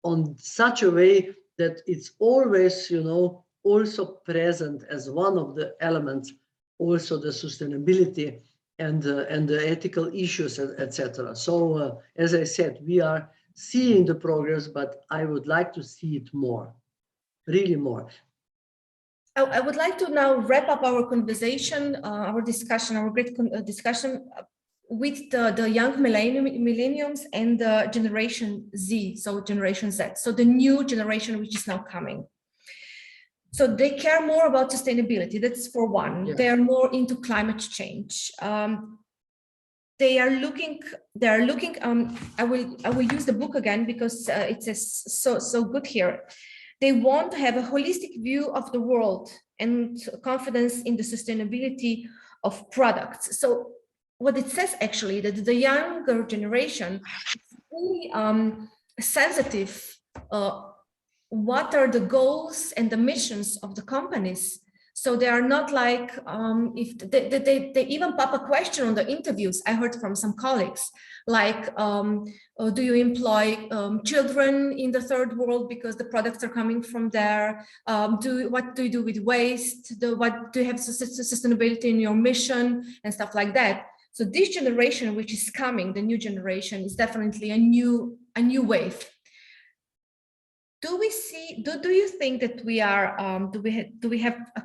on such a way that it's always, you know, also present as one of the elements, also the sustainability and the ethical issues, etc. So as I said, we are seeing the progress, but I would like to see it more, really more. I would like to now wrap up our conversation, our discussion, our great discussion with the young millenniums and the Generation Z, so Generation Z, so the new generation which is now coming. So they care more about sustainability. That's for one. Yes. They are more into climate change. They are looking. I will use the book again because it says so good here. They want to have a holistic view of the world and confidence in the sustainability of products. So what it says actually that the younger generation is really sensitive. What are the goals and the missions of the companies? So they are not like, if they even pop a question on the interviews. I heard from some colleagues, like, do you employ children in the third world because the products are coming from there? What do you do with waste? What do you have sustainability in your mission and stuff like that? So this generation, which is coming, the new generation, is definitely a new wave. Do we see? Do you think that we are? Do we have a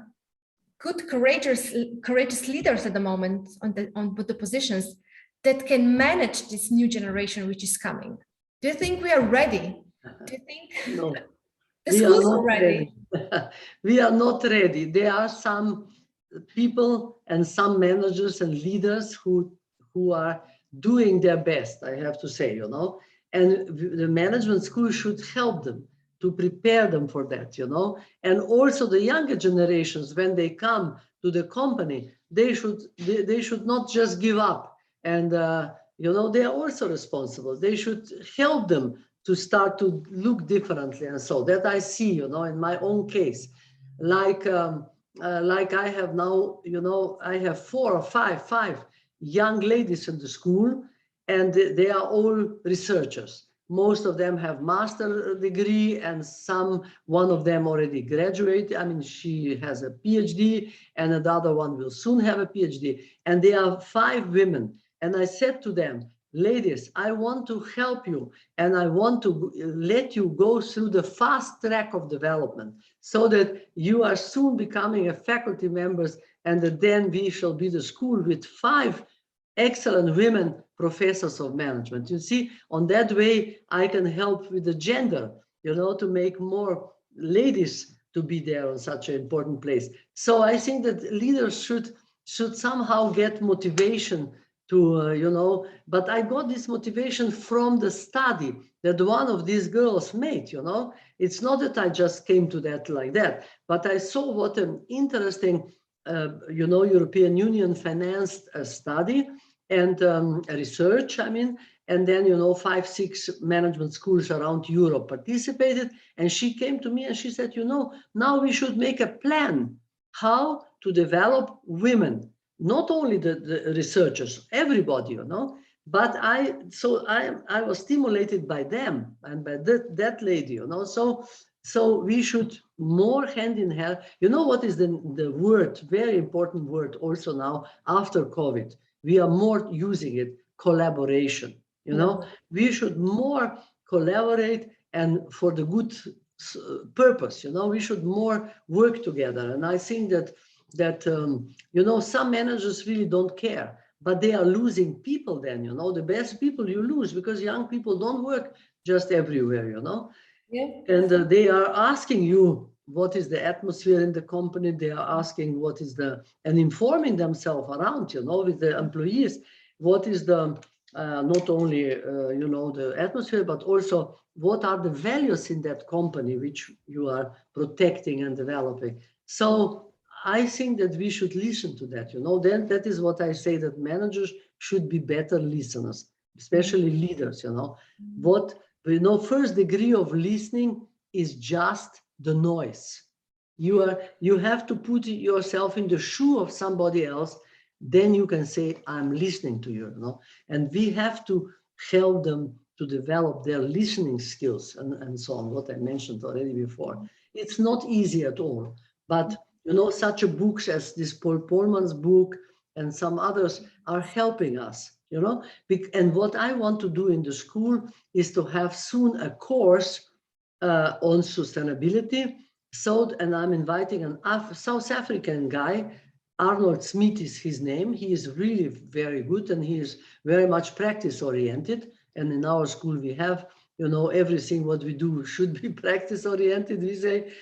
good, courageous leaders at the moment on the positions that can manage this new generation which is coming? Do you think we are ready? Do you think No, the schools are ready? We are not ready. There are some people and some managers and leaders who are doing their best, I have to say, you know, and the management school should help them to prepare them for that, you know, and also the younger generations, when they come to the company, they should not just give up. And, you know, they are also responsible. They should help them to start to look differently. And so that I see, you know, in my own case, like I have now, you know, I have 4 or 5 young ladies in the school, and they are all researchers. Most of them have master's degree, and one of them already graduated. I mean, she has a PhD, and another one will soon have a PhD. And they are 5 women. And I said to them, ladies, I want to help you, and I want to let you go through the fast track of development so that you are soon becoming a faculty members, and that then we shall be the school with 5 excellent women professors of management. You see, on that way, I can help with the gender, you know, to make more ladies to be there on such an important place. So I think that leaders should somehow get motivation to, you know, but I got this motivation from the study that one of these girls made, you know. It's not that I just came to that like that, but I saw what an interesting, you know, European Union financed a study and research, I mean, and then, you know, 5, 6 management schools around Europe participated. And she came to me and she said, you know, now we should make a plan how to develop women, not only the researchers, everybody, you know. But I was stimulated by them and by that lady, you know. So we should more hand in hand. You know what is the word, very important word also now after COVID? We are more using it, collaboration, you know. We should more collaborate and for the good purpose, you know. We should more work together. And I think that you know, some managers really don't care, but they are losing people then, you know. The best people you lose because young people don't work just everywhere, you know. Yeah. And they are asking you what is the atmosphere in the company. They are asking what is and informing themselves around, you know, with the employees, what is the, not only, you know, the atmosphere, but also what are the values in that company which you are protecting and developing. So I think that we should listen to that, you know. Then that is what I say, that managers should be better listeners, especially leaders, you know. What, you know, first degree of listening is just the noise. You have to put yourself in the shoe of somebody else, then you can say, I'm listening to you, you know. And we have to help them to develop their listening skills and so on, what I mentioned already before. It's not easy at all, but you know, such a books as this Paul Polman's book and some others are helping us, you know. And what I want to do in the school is to have soon a course on sustainability So, and I'm inviting an South African guy, Arnold Smith is his name. He is really very good and he is very much practice oriented. And in our school we have, you know, everything what we do should be practice oriented, we say,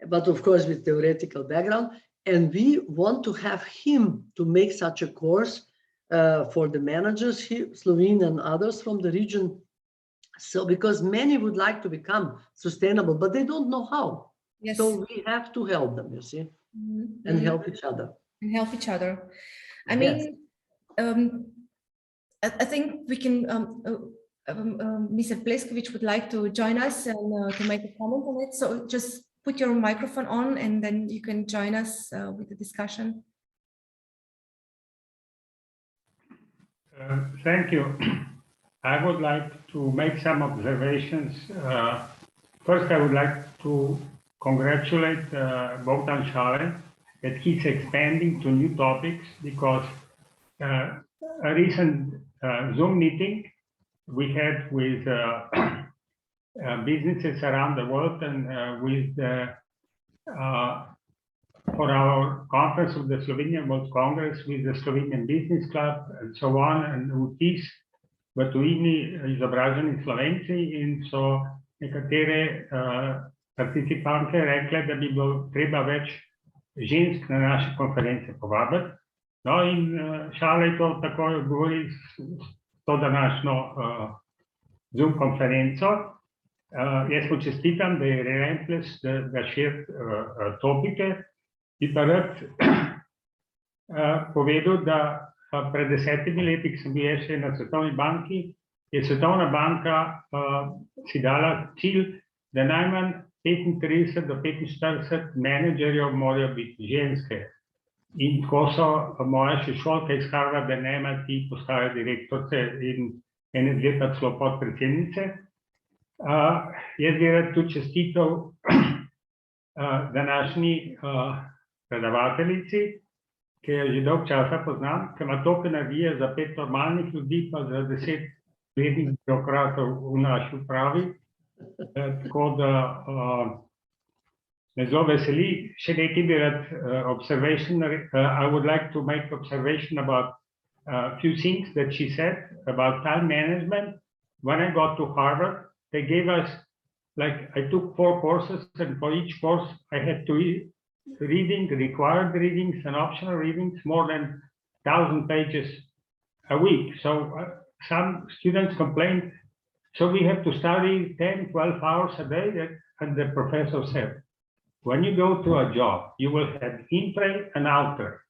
but of course with theoretical background. And we want to have him to make such a course for the managers here, Slovenia and others from the region. So because many would like to become sustainable, but they don't know how. Yes. So we have to help them, you see, and help each other. And help each other. I mean, I think we can, Mr. Pleskovic would like to join us and to make a comment on it. So just put your microphone on and then you can join us with the discussion. Thank you. I would like to make some observations. First, I would like to congratulate Bogdan Šale that he's expanding to new topics, because a recent Zoom meeting we had with businesses around the world and with for our conference of the Slovenian World Congress with the Slovenian Business Club and so on, and vtis v tujini izobraženi Slovenci, in so nekatere participante rekle, da bi bilo treba več žensk na naše konference povabiti. No, in Šale je to takoj odgovori s to današnjo Zoom konferenco. Jaz mu čestitam, da je relentless, da širi topike. Bi pa rad povedal, da pred 10 leti, ko sem bil še na Svetovni banki, je Svetovna banka si dala cilj, da najmanj 35 do 45 menedžerjev morajo biti ženske. In tako so moja še šolka iz Harvarda, MIT, postale direktorice in ene dve pa celo podpredsednice. Jaz bi rad tudi čestitev današnji predavateljici, ki jo že dolg časa poznam, ki ima toliko energije za 5 normalnih ljudi, pa za 10 vrednih birokratov v naši upravi. Tako da me zelo veseli. Še nekaj bi rad observation. I would like to make observation about a few things that she said about time management. When I got to Harvard, they gave us, like, I took 4 courses, and for each course I had to reading, required readings and optional readings, more than 1,000 pages a week. So some students complained, so we have to study 10, 12 hours a day. And the professor said, when you go to a job, you will have intre and outer,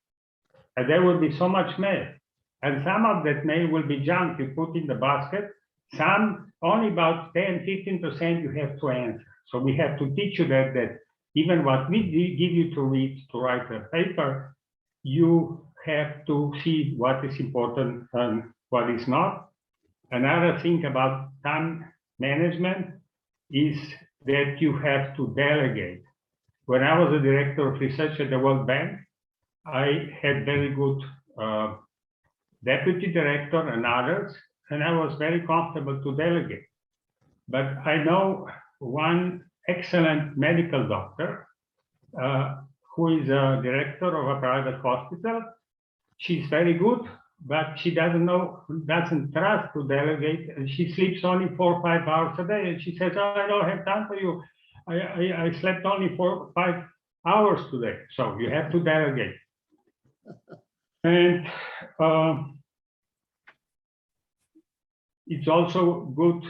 and there will be so much mail. And some of that mail will be junk you put in the basket. Some, only about 10, 15% you have to answer. So we have to teach you that even what we give you to read, to write a paper, you have to see what is important and what is not. Another thing about time management is that you have to delegate. When I was a director of research at the World Bank, I had very good deputy director and others, and I was very comfortable to delegate. But I know one excellent medical doctor who is a director of a private hospital. She's very good, but she doesn't trust to delegate, and she sleeps only 4 or 5 hours a day. And she says, oh, I don't have time for you. I slept only 4 or 5 hours today. So you have to delegate. And it's also good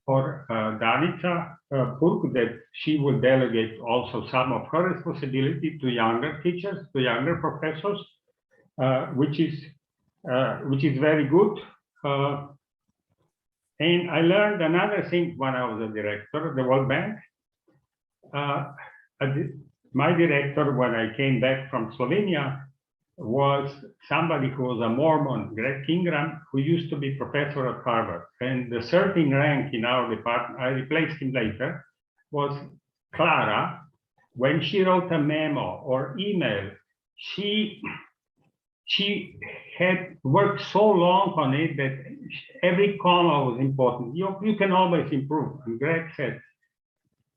for Danica Purg that she will delegate also some of her responsibility to younger teachers, to younger professors, which is very good. And I learned another thing when I was a director of the World Bank. My director, when I came back from Slovenia, was somebody who was a Mormon, Greg Ingram, who used to be professor at Harvard. And the 13th rank in our department, I replaced him later, was Clara. When she wrote a memo or email, she had worked so long on it that every comma was important. You can always improve. And Greg said,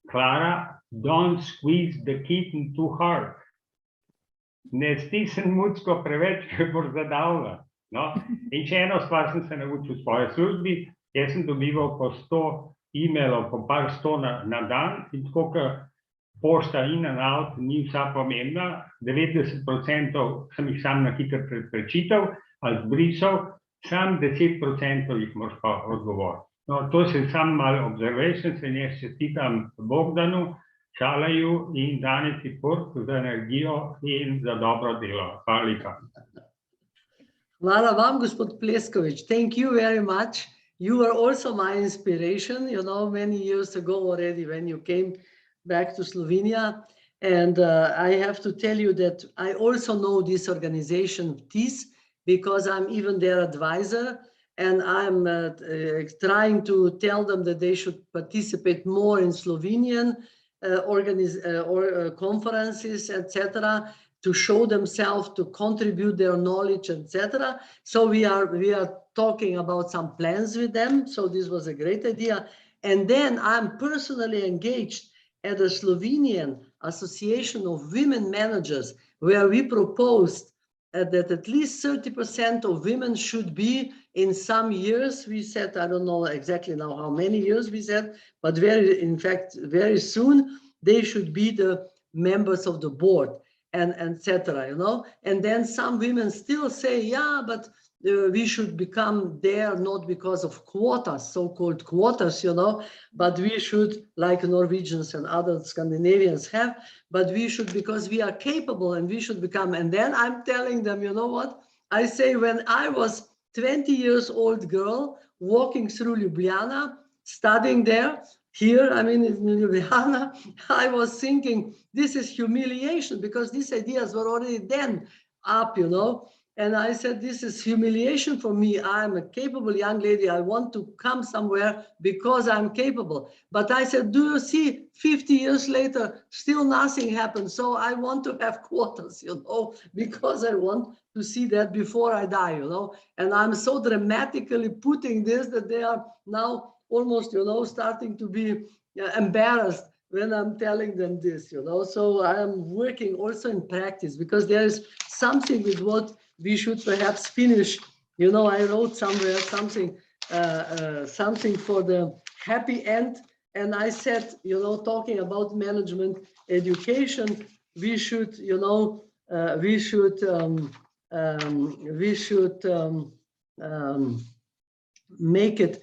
Clara, don't squeeze the kitten too hard. Ne stisni mucko preveč, ker bo zadavila. No? In še eno stvar sem se naučil v svoji službi, jaz sem dobival po 100 e-mailov, po par 100 na dan, in tako, ker pošta in and out ni vsa pomembna, 90% sem jih sam na hitro prečital ali zbrisal, sam 10% jih moraš pa odgovoriti. No, to se sam malo observation, se ne čestitam Bogdanu, Šalaju in Danici Purg za energijo in za dobro delo. Hvala lepa. Hvala vam, gospod Pleskovič. Thank you very much. You were also my inspiration, you know, many years ago already when you came back to Slovenia. And I have to tell you that I also know this organization, TIS, because I'm even their advisor. And I'm trying to tell them that they should participate more in Slovenian conferences, etc., to show themselves, to contribute their knowledge, etc. So we are talking about some plans with them. So this was a great idea. And then I'm personally engaged at the Slovenian Association of Women Managers, where we proposed that at least 30% of women should be in some years. We said, I don't know exactly now how many years we said, but in fact, very soon they should be the members of the board and etc. You know. And then some women still say, yeah, but we should become there not because of quotas, so-called quotas, you know, but we should, like Norwegians and other Scandinavians have, but we should because we are capable and we should become. And then I'm telling them, you know what? I say when I was 20 years old girl walking through Ljubljana, studying there, here, I mean, in Ljubljana, I was thinking, this is humiliation because these ideas were already then up, you know. And I said, this is humiliation for me. I'm a capable young lady. I want to come somewhere because I'm capable. But I said, do you see, 50 years later, still nothing happened. So I want to have quotas, you know, because I want to see that before I die, you know. And I'm so dramatically putting this that they are now almost, you know, starting to be embarrassed when I'm telling them this, you know. So I am working also in practice because there is something with what we should perhaps finish. You know, I wrote somewhere something for the happy end. And I said, you know, talking about management education, we should, you know, we should make it,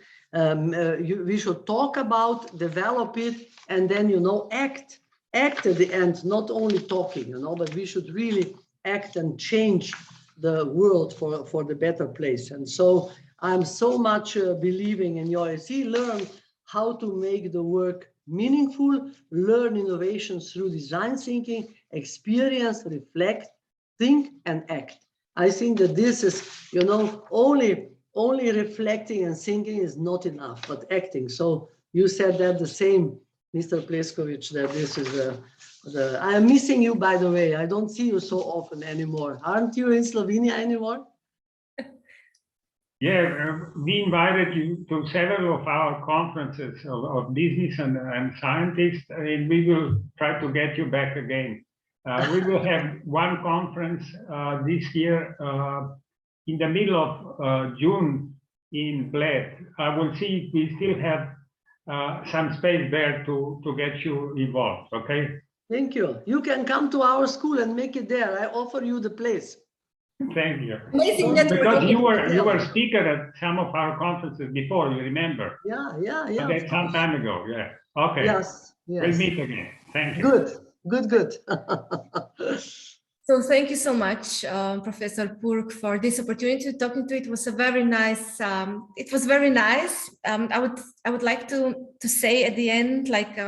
we should talk about, develop it, and then, you know, act at the end, not only talking, you know, but we should really act and change the world for the better place. And so I'm so much believing in your learn how to make the work meaningful, learn innovations through design thinking, experience, reflect, think, and act. I think that this is, you know, only reflecting and thinking is not enough, but acting. So you said that the same, Mr. Pleskovic, that this is I am missing you, by the way. I don't see you so often anymore. Aren't you in Slovenia anymore? Yeah, we invited you to several of our conferences of business and scientists, and we will try to get you back again. We will have one conference this year in the middle of June in Bled. I will see if we still have some space there to get you involved, okay? Thank you. You can come to our school and make it there. I offer you the place. Thank you. Amazing because you were speaker at some of our conferences before, you remember? Yeah. That's some time ago, yeah. Okay. Yes. We'll meet again. Thank you. Good. So thank you so much, Professor Purg, for this opportunity to talking to. It was a very nice. It was very nice. I would like to say at the end, like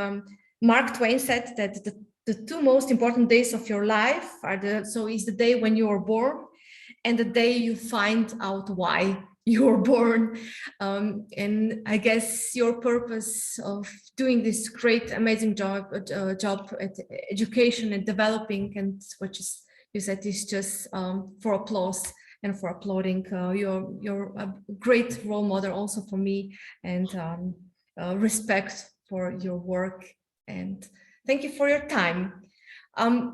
Mark Twain said, that the two most important days of your life are is the day when you were born and the day you find out why you were born. And I guess your purpose of doing this great, amazing job at education and developing, and which is, you said, is just for applause and for applauding. You're a great role model also for me, and respect for your work. And Thank you for your time.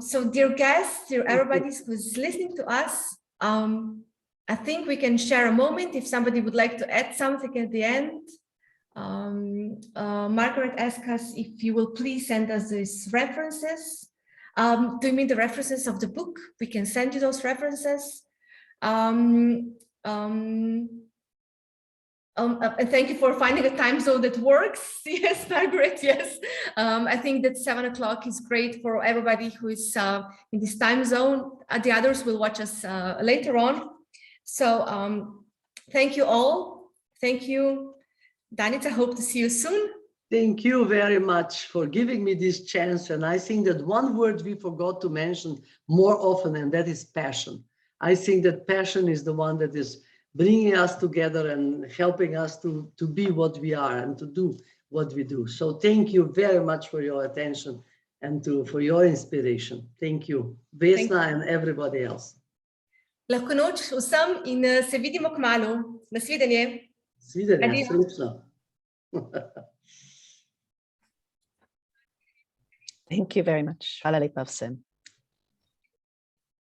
So dear guests, dear everybody who's listening to us, I think we can share a moment if somebody would like to add something at the end. Margaret asked us if you will please send us these references. Do you mean the references of the book? We can send you those references. And thank you for finding a time zone that works. Yes, Margaret, yes. I think that 7 o'clock is great for everybody who is in this time zone. The others will watch us later on. So thank you all. Thank you, Danica. Hope to see you soon. Thank you very much for giving me this chance. And I think that one word we forgot to mention more often, and that is passion. I think that passion is the one that is bringing us together and helping us to be what we are and to do what we do. So thank you very much for your attention and for your inspiration. Thank you, Vesna and everybody else. Lahko noč vsem in se vidimo kmalu. Nasvidenje. Svidenje, srečno. Thank you very much. Hvala lepa vsem.